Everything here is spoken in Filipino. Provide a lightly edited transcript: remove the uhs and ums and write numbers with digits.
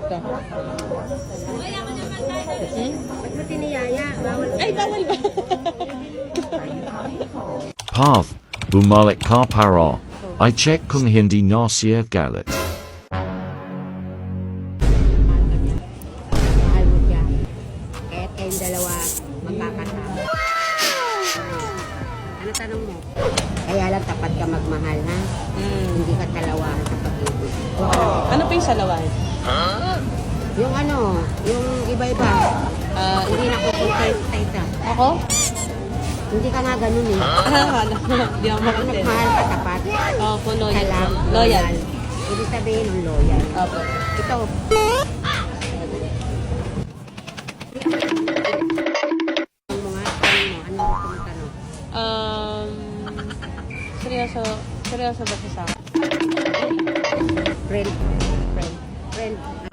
ito. Ba't mo tiniyaya? Bawal. Ay, bawal ba? Path, bumalik ka para. I check kung hindi na siya galit. Mahal mo siya. Kaya't kayong dalawa magkakasama. Ano tanong mo? Kaya lang tapat ka magmahal, ha? Hindi ka talawahan sa pag-ibig. Ano pa yung salawan? Yung ano, yung iba-iba. Hindi na kukunta sa isa. Ako? Hindi ka nga ganun eh. Hindi ako Pag makutin. nagmahal ka tapat, Oo, po, loyal. kailangan Loyal. Ibig sabihin ng loyal. Opo. Ito. Ang mga tanong mo, ano gusto mong tanong? Seryoso ba siya sa akin? Friend. Friend. Friend.